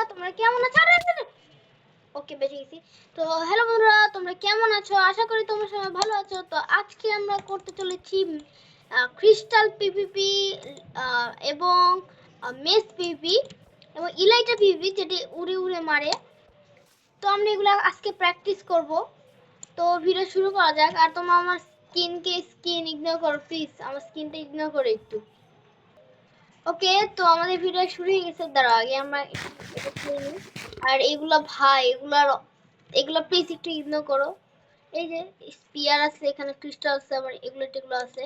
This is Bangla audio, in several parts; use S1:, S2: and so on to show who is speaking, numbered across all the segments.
S1: তোমরা কেমন আছো? ওকে বেঁচে গেছি। তো হ্যালো বন্ধুরা, তোমরা কেমন আছো? আশা করি তোমরা সবাই ভালো আছো। তো আজকে আমরা করতে চলেছি ক্রিস্টাল পিভিপি এবং মেস পিভিপি এবং ইলাইটা পিভিপি, যেটি উড়ে উড়ে মারে। তো আমরা এগুলো আজকে প্র্যাকটিস করব। তো ভিডিও শুরু করা যাক। আর তোমরা আমার স্কিন ইগনোর করো প্লিজ, আমার স্কিনটা ইগনোর করো একটু। ওকে, তো আমাদের ভিডিও শুরু হয়ে গেছে। দাঁড়াও আগে আমরা এটা খেয়ে নিই। আর এগুলা ভাই, এগুলা প্লিজ একটু ইগনোর করো। এই যে স্পিয়ার আছে, এখানে ক্রিস্টাল আছে, আবার এগুলো আছে।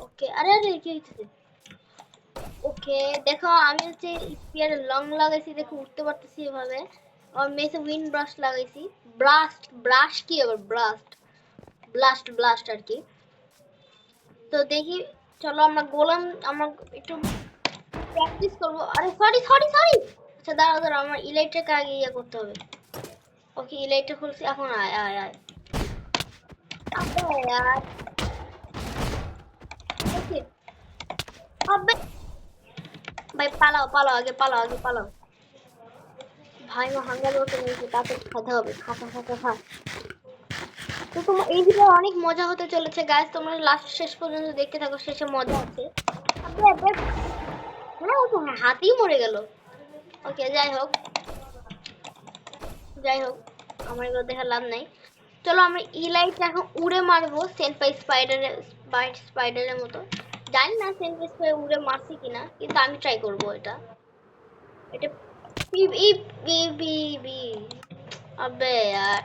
S1: ওকে, আরে আরে কি হইছে? ওকে দেখো, আমি হচ্ছে স্পিয়ার লং লাগাইছি, দেখো উঠতে পারতেছি এভাবে। আর মেসে উইন্ড ব্রাশ লাগাইছি। ব্রাশ কি আবার ব্লাস্ট আর কি। তো দেখি, চলো আমরা একটু প্র্যাকটিস করবো। আরে সরি সরি সরি, আচ্ছা দাঁড়াও দাঁড়াও, আমার ইলাইটটাকে আগে ইয়ে করতে হবে। ওকে, ইলাইটটা খুলছি, এখন আয় আয় আয়। আবে यार, ওকে আবে ভাই, পালাও পালাও, আগে পালাও আগে পালাও। ভাই আমার হাঙ্গার ওকে নিয়েছে, তাকে খাতে হবে, খাতা খাতা খা। তো তোমার এই ভিডিও অনেক মজা হতে চলেছে গাইস, তোমরা লাস্ট শেষ পর্যন্ত দেখতে থাকো, শেষে মজা আছে। আবে আবে, হ্যাঁ ও তো হাতেই মরে গেল। ওকে যাই হোক, আমার এগুলো দেখা লাভ নাই। চলো আমরা ইলাইট এখন উড়ে মারবো সেনপাই স্পাইডারের মতো। জানি না সেনপাই স্পাইডার উড়ে মারছি কিনা, কিন্তু আমি ট্রাই করব এটা। এটা বি বি বি বি বি আবে यार,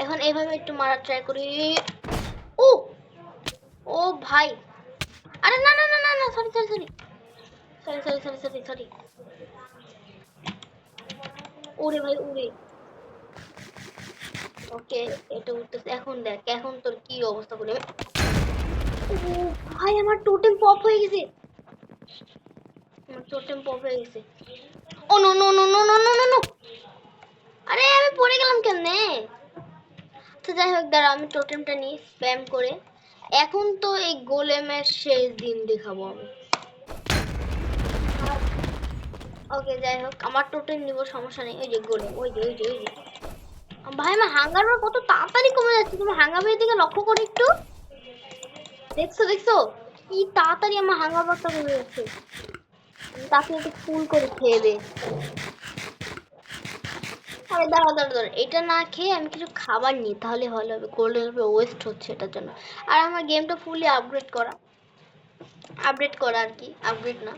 S1: এখন এইভাবে একটু মারার ট্রাই করি। ও ও ভাই, আরে না না না না না, sorry sorry sorry sorry sorry sorry sorry sorry. ওরে ভাই উড়ে। ওকে, এটা উঠতেছে। এখন দেখ, এখন তোর কি অবস্থা করে। ও ভাই, আমার টোটেম পপ হয়ে গেছে। আমার টোটেম পপ হয়ে গেছে। Oh no no no no no no no no, আরে আমি পড়ে গেলাম কেমনে? তো যাই হোক, দাঁড়া আমি টোটেমটা নিই স্প্যাম করে। এখন তো এই গোলেমের শেষ দিন দেখাবো আমি। ওকে যাই হোক, আমার টোটেম নিব, সমস্যা নেই। ওই যে গোলেম, ওই যে ভাই, আমার হাঙ্গার কত তাড়াতাড়ি কমে যাচ্ছে। তোমার হাঙ্গারের দিকে লক্ষ্য করে একটু দেখছো কি তাড়াতাড়ি আমার হাঙ্গার বারটা কমে যাচ্ছে। তাকে একটু ফুল করে খেয়ে দে। আরে দাঁড়া দাঁড়া দাঁড়া, এটা না খেয়ে আমি কিছু খাবার নিই, তাহলে ভালো হবে। গোল্ডেন ওয়েস্ট হচ্ছে এটার জন্য। আর আমার গেমটা ফুলি আপডেট করা আর কি, আপগ্রেড না।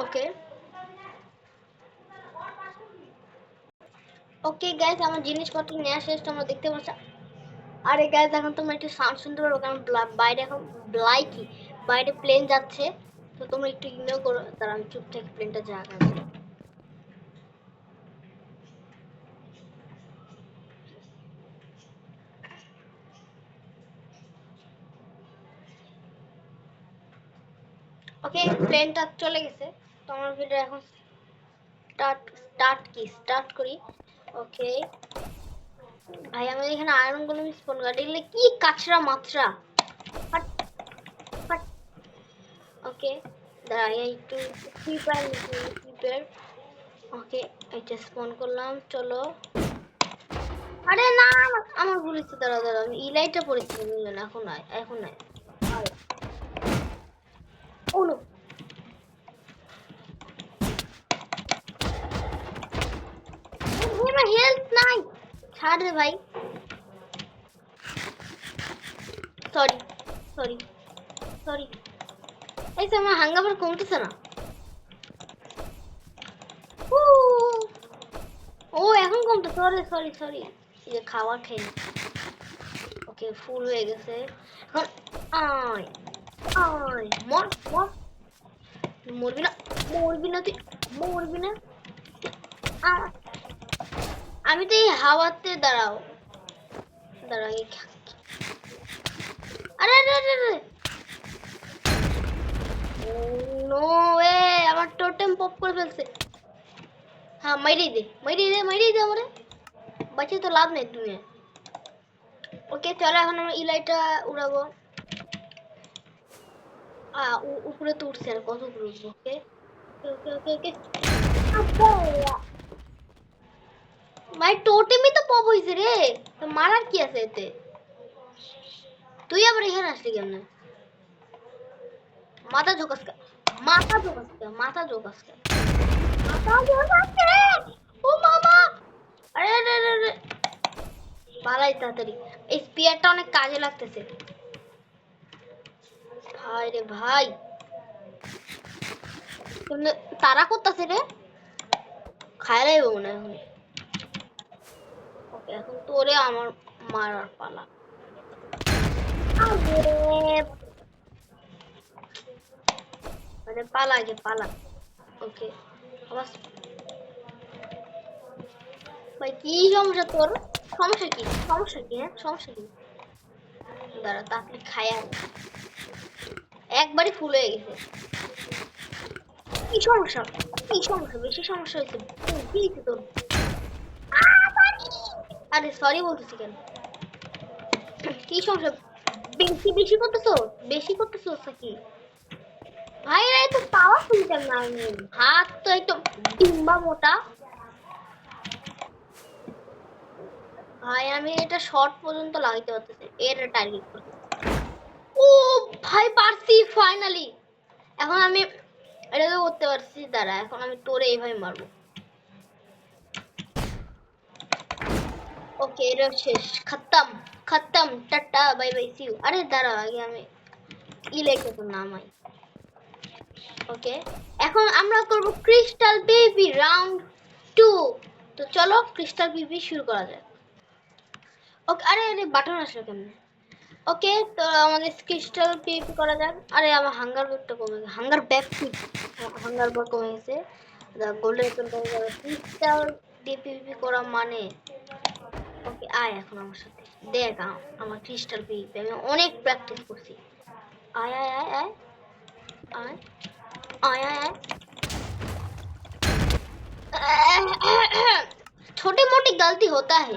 S1: ওকে ওকে গাইস, আমার জিনিসপত্র নেওয়া শেষ, তোমরা দেখতে পাচ্ছ। আরে গাইস, এখন তোমরা একটু সাউন্ড শুনতে পারবো, কারণ বাইরে এখন বাইরে প্লেন যাচ্ছে। তো তোমরা একটু ইগনোর করো, তার আমি চুপ থেকে প্লেনটা যাক আগে। ওকে, প্লেনটা চলে গেছে। তো আমার ভিডিও এখন স্টার্ট করি। ওকে ভাই, আমি এখানে আয়রন গুলো স্পন গার্ড, এগুলো কি কাছরা মাত্রা। ওকে দাঁড়াই একটু প্রিপেয়ার। ওকে, এটা স্পন করলাম, চলো। আরে না, আমার ভুল হচ্ছে, দাঁড়া দাঁড়া, আমি ইলাইটটা পড়েছি, এখন নয় এখন নয়। ও নো, আমার হেল্প নাই, ছাড় রে ভাই। সরি সরি সরি, এই তো আমার হাঙ্গাবার কমতেছে না। ও ও এখন কমতে, সরি সরি সরি, এই যে খাবার খেয়ে নি। ওকে, ফুল হয়ে গেছে এখন। আয় আয়, মর মর, মরবি না, মরবি না তুই, মরবি না। আ- আমি তো এই হাওয়াতে, দাঁড়াও দাঁড়াও আরে আরে আরে আরে, নো ওয়ে, আমার টোটেম পপ করে ফেলছে। হ্যাঁ, মাইরেই দে আমারে, বাঁচে তো লাভ নেই তুমি। ওকে চলো, এখন আমরা ইলাইটা উড়াবো। উপরে তো উঠছে আর কত উপরে উঠবো। ওকে ওকে ওকে ওকে ভাই টোটেমই তো পপ হইছে রে, তো মারার কি আছে এতে? তুই আবার এখানে আসলি কেমনে? মাথা ঝোকাসকা, মাথা ঝোকাসকা, মাথা ঝোকাসকা, মাথা ঝোকাসকা। ও মামা, আরে আরে আরে আরে, পালাই তাড়াতাড়ি, এই স্পিয়ারটা অনেক কাজে লাগতেছে। ভাই রে ভাই, তুমি তারা করতেছে রে, খায় লাইব মনে হয় এখন। ওকে এখন তোরে আমার মারার পালা। আরে পালা আগে পালা। ওকে আবার ভাই কি সমস্যা তোর? সমস্যা কি? সমস্যা কি? হ্যাঁ সমস্যা কি? দাঁড়া তাড়াতাড়ি খায় আর একবারই ফুল হয়ে গেছে। কি সমস্যা? কি সমস্যা? বেশি সমস্যা হয়েছে? কি হয়েছে তোর? আরে সরি বলতেছি কেন? কি সমস্যা? বেশি বেশি করতেছো? বেশি করতেছো কি? ভাই রে তো পাওয়ারফুল কেন? আমি হাত তো একদম ডিম্বা মোটা। ভাই আমি এটা শর্ট পর্যন্ত লাগাইতে পারতেছি, এর টার্গেট করতে। ও ভাই পারছি ফাইনালি। এখন আমি এটাকে করতে পারছি, দাঁড়া এখন আমি তোরে এইভাবে মারবো। ওকে এটা শেষ, খতম খতম, tata bye bye see you. আরে দাঁড়া আগে আমি ইলেক্ট্রিক নামাই। ওকে এখন আমরা করব ক্রিস্টাল বেবি রাউন্ড 2। তো চলো ক্রিস্টাল বেবি শুরু করা যাক। ওকে আরে আরে বাটন আসলো কেমনে? ওকে তো আমাদের ক্রিস্টাল পিপি করা যাক। আরে আমার হাঙ্গার ব্যাগটা কমে গেছে, হাঙ্গার ব্যাগ কি, হাঙ্গার ব্যাগ কমে গেছে। গোল্ডেন অ্যাপেল কমে যাবে, ক্রিস্টাল ডিপিপি করা মানে। ওকে আয় এখন আমার সাথে দেখ আমার ক্রিস্টাল পিপি আমি অনেক প্র্যাকটিস করছি। আয় আয় আয় আয় আয় आया है। छोटे मोटी गलती होता है,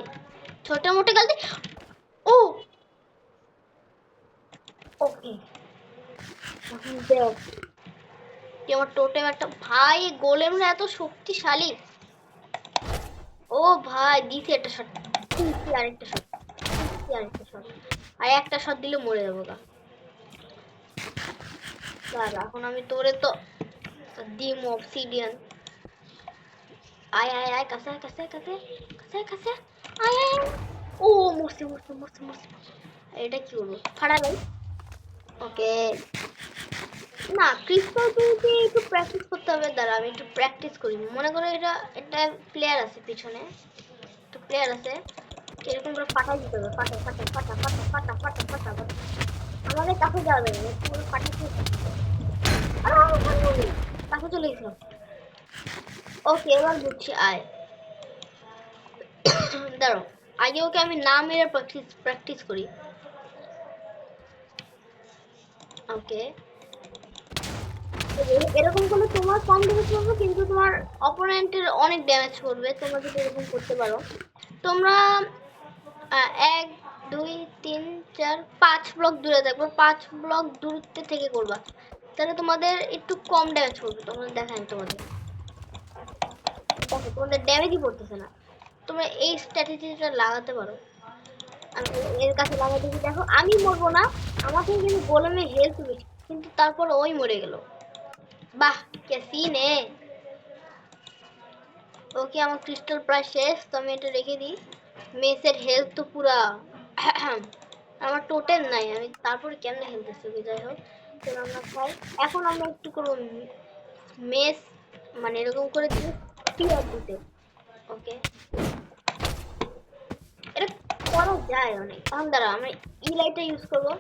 S1: छोटे मोटे गलती। ओ ओके আমার টোটেম একটা ভাই গোলেম না এত শক্তিশালী। ও ভাই দিছি একটা শট, দিছি আরেকটা শট, দিছি আরেকটা শট, আর একটা শট দিলে মরে যাবো গা। দাঁড়া এখন আমি তোরে তো ডিম অবসিডিয়ান। আয় আয় আয় কাছে কাছে কাছে কাছে কাছে আয় আয় আয়। ও মরছে মরছে মরছে মরছে। এটা কি করবো ফাড়া ভাই। ওকে না ক্রিস্টাল দিয়ে একটু প্র্যাকটিস করতে হবে, দাঁড়া আমি একটু প্র্যাকটিস করি। মনে করো এটা একটা প্লেয়ার আছে পিছনে, একটা প্লেয়ার আছে, এরকম করে ফাটাই দিতে হবে, ফাটা ফাটা ফাটা ফাটা ফাটা ফাটা ফাটা ফাটা। আমাদের কাছে যাওয়া যাবে না, একটু করে ফাটিয়ে কাছে চলে গেছিলাম। ওকে এবার বুঝছি আয়। দাঁড়ো আগে ওকে আমি না মেরে প্র্যাকটিস প্র্যাকটিস করি। ওকে এরকম করলে তোমার কম ড্যামেজ করবে কিন্তু তোমার অপোনেন্টের অনেক ড্যামেজ করবে। তোমরা যদি এরকম করতে পারো, তোমরা 1 2 3 4 5 ব্লক দূরে থাকবে, 5 ব্লক দূরত্বে থেকে করবা, তাহলে তোমাদের একটু কম ড্যামেজ করবে। তোমরা দেখান তোমাদের, দেখো তোমাদের ড্যামেজই পড়তেছে না। তোমরা এই স্ট্র্যাটেজিটা লাগাতে পারো। আমি এর কাছে লাগাই দিয়েছি, দেখো আমি মরবো না, আমাকে কিন্তু গোলেমে হেলথ বেশি কিন্তু তারপর ওই মরে গেল। বাহ কে সিন এ। ওকে আমার ক্রিস্টাল প্রায় শেষ, তো আমি এটা রেখে দিই। মেসের হেলথ তো পুরা আমার টোটেম নাই, আমি তারপরে কেমনে খেলতেছি। ওকে যাই হোক চলো আমরা খাই। এখন আমরা একটু করবো মেস, মানে এরকম করে দিয়ে স্পিয়ার দিতে। ওকে এটা করা যায় অনেক। এখন দাঁড়া আমরা ই লাইটটা ইউজ করবো।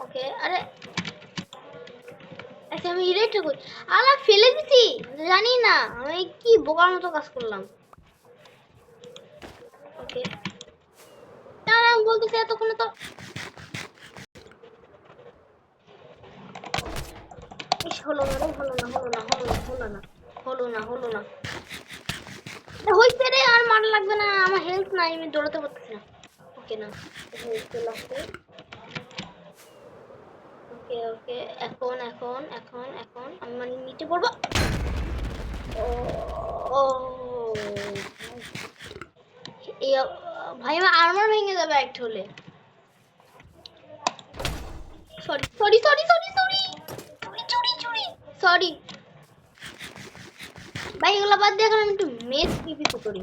S1: ওকে আরে আচ্ছা আমি ই লাইটটা করি, আলা ফেলে দিছি, জানি না আমি কি বোকার মতো কাজ করলাম। ওকে না আমি বলতেছি এতক্ষণে তো ইস হলো না রে, হলো না হলো না হলো না হলো না হলো না হলো না হইছে রে। আর মারা লাগবে না, আমার হেলথ নাই, আমি দৌড়াতে পারতেছি না। ওকে না হেলথ চলে আসছে। এখন আমি মানে নিচে পড়বো। ও ভাই আমার আর্মার ভেঙে যাবে একটা হলে। Sorry sorry sorry sorry sorry চুরি চুরি সরি ভাই, এগুলো বাদ দিয়ে এখন আমি একটু মেস পিপি করি।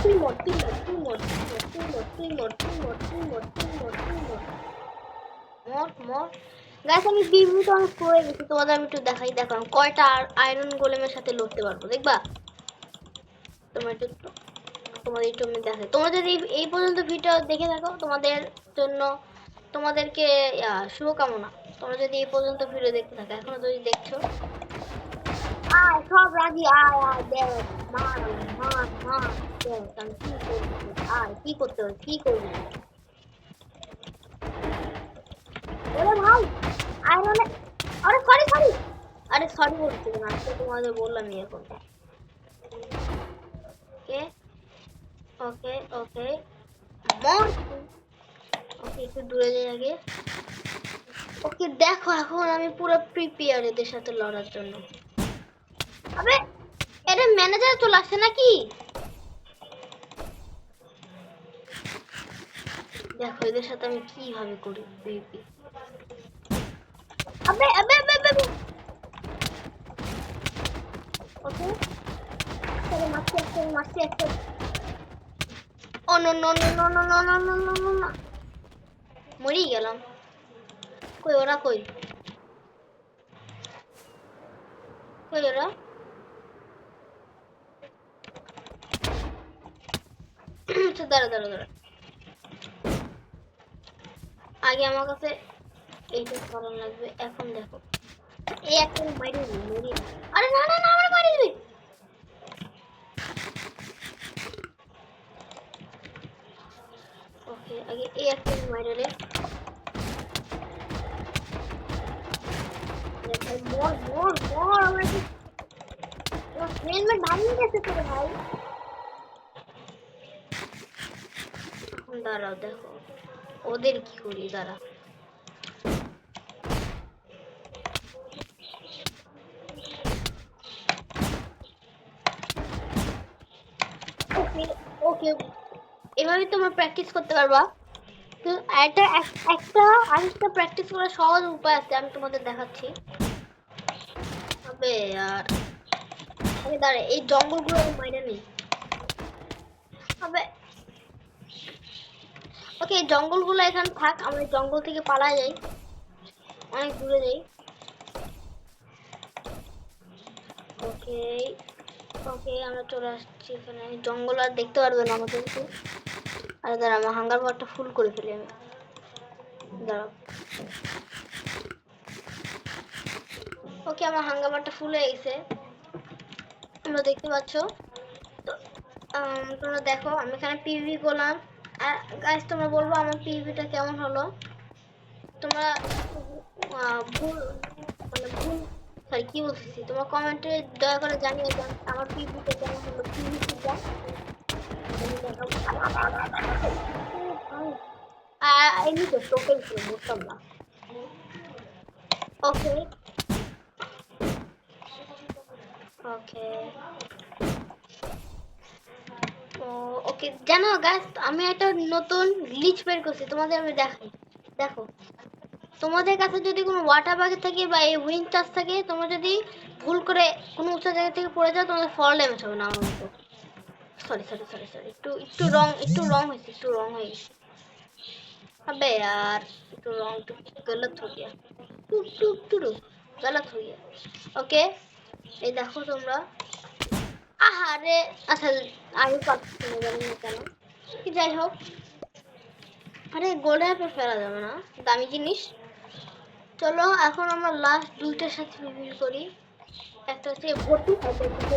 S1: তুই মর তুই মর তুই মর তুই মর তুই মর তুই মর তুই মর তুই মর তুই মর মর মর। গাইস আমি পিপি তো অনেক করে গেছি, তোমাদের আমি একটু দেখাই। দেখো আমি কয়টা আয়রন গোলেমের সাথে লড়তে পারবো, দেখবা? তোমাদের একটু আমি দেখাই। তোমরা যদি এই পর্যন্ত ভিডিও দেখে থাকো তোমাদের জন্য তোমাদেরকে শুভকামনা। তোমরা যদি এই পর্যন্ত ভিডিও দেখতে থাকো, এখনো যদি দেখছো, আয় সব রাজি, আয় আয় দেখ, মার মার মার দেখ আমি কি করবো, আয় কি করতে হবে কি করবি। ওরে ভাই আয়রনে, আরে সরি সরি, আরে সরি বলতে না, আজকে তোমাদের বললামই এখন। ওকে ওকে ওকে মর। ওকে একটু দূরে যাই আগে। ওকে দেখো এখন আমি পুরো প্রিপেয়ার এদের সাথে লড়ার জন্য। আবে এর ম্যানেজার চলে আসছে নাকি? দেখো এদের সাথে আমি কিভাবে করি পিপি। আবে আবে আবে আবে ওকে চলো মারছি একটা। Oh no no no no no no no no no no no, মরেই গেলাম। কই ওরা, কই কই ওরা? দাঁড়া দাঁড়া দাঁড়া, আগে আমার কাছে এইটা করার লাগবে। এখন দেখো এই একটা মাইরে মেরে, আরে না না না আমার মারি দিবি। ওকে আগে এই একটা মাইরে রে। মর মর মর, আমার কি হেলমেট ভাঙিয়ে গেছে তোর ভাই। এখন দাঁড়াও দেখো ওদের কি করি, দাঁড়া। ওকে ওকে এভাবে তোমরা প্র্যাকটিস করতে পারবা। তো আরেকটা প্র্যাকটিস করার সহজ উপায় আছে, আমি তোমাদের দেখাচ্ছি। তবে আর আরে দাঁড়া, এই জঙ্গলগুলো মাইরা নেই। তবে ওকে জঙ্গলগুলো এখানে থাক, আমরা জঙ্গল থেকে পালা যাই, অনেক দূরে যাই। ওকে ওকে আমরা চলে আসছি এখানে। জঙ্গল আর দেখতে পারবে না আমাদেরকে। আরে দাঁড়া আমার হাঙ্গার বারটা ফুল করে ফেলি আমি, দাঁড়াও। ওকে আমার হাঙ্গার বারটা ফুল হয়ে গেছে, তোমরা দেখতে পাচ্ছ। তো তোমরা দেখো আমি এখানে পিভি করলাম। আর গাইস তোমরা বলবো আমার পিভিটা কেমন হলো। তোমরা ভুল মানে ভুল সরি কি বলতেছি, তোমার কমেন্টে দয়া করে জানিয়ে দাও আমার পিভিটা কেমন হলো। পিভিটা এমনি তো টোকেন ছিল, বুঝতাম না। ওকে ওকে ওকে জানো গাইস আমি একটা নতুন গ্লিচ বের করছি, তোমাদের আমি দেখাই। দেখো তোমাদের কাছে যদি কোনো ওয়াটার বাকেট থাকে বা এই উইন্ড টাচ থাকে, তোমরা যদি ভুল করে কোনো উঁচু জায়গা থেকে পড়ে যাও, তোমাদের ফল ড্যামেজ হবে না আমার মতো। সরি সরি সরি সরি একটু রং হয়েছে, একটু রং হয়ে গেছে। अबे यार तो रॉन्ग तो गलत हो गया, टुक टुक टुक गलत हो गया। ओके এই দেখো তোমরা, আহারে আচ্ছা আমি পাচ্ছি না জানি না কেন, কি যাই হোক। আরে গোল্ড অ্যাপে ফেলা যাবে না, দামি জিনিস। চলো এখন আমরা লাস্ট দুইটার সাথে রিভিল করি। একটা হচ্ছে ভটু, একটা হচ্ছে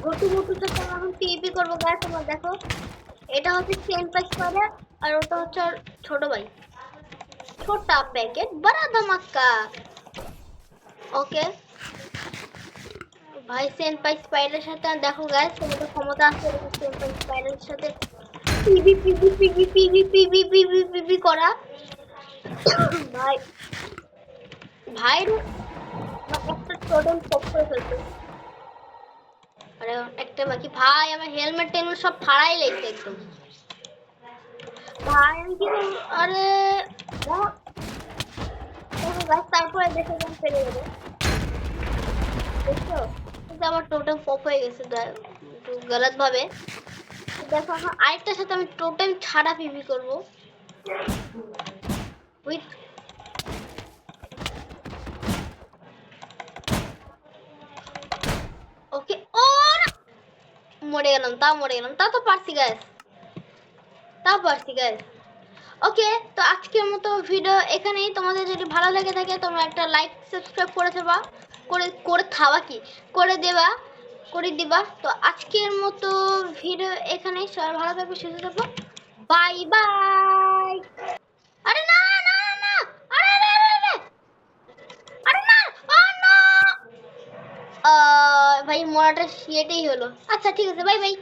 S1: ভটু। ভটুর সাথে আমরা এখন পিভি করবো গাইস। তোমরা দেখো এটা হচ্ছে সেন্টার স্কোয়াডার আর ওটা হচ্ছে ছোট ভাই। छोटा पैकेट बड़ा धमाका। ওকে ভাই সেনপাই স্পাইডারের সাথে দেখো গাইস তোমাদের ক্ষমতা আছে সেনপাই স্পাইডারের সাথে PV PV PV PV PV PV PV করা ভাই। ভাই একটা টোটেম পপ করে ফেলছে। আরে একটা বাকি ভাই, আমার হেলমেট টেলমেট সব ফাড়াই লেগেছে একদম। ভাই আমি কি করব? আরে তারপরে দেখে যখন ফেলে দেবো, দেখছো? কিন্তু আমার টোটেম পপ হয়ে গেছে একটু গলত ভাবে। দেখো এখন আরেকটার সাথে আমি টোটেম ছাড়া পিভি করবো উইথ। ওকে ও না! মরে গেলাম, তা তো পারছি গাইস, ওকে। তো আজকের মতো ভিডিও এখানেই। তোমাদের যদি ভালো লেগে থাকে তোমরা একটা লাইক সাবস্ক্রাইব করে দেবা, করে থাবা কি করে দেবা, করে দিবা। তো আজকের মতো ভিডিও এখানেই। সবাই ভালো থাকবে, সুস্থ থাকবো। Bye bye. আরে না না না, আরে আরে আরে আরে আরে না, ও না, ভাই মরাটা সেটাই হলো। আচ্ছা ঠিক আছে, বাই বাই।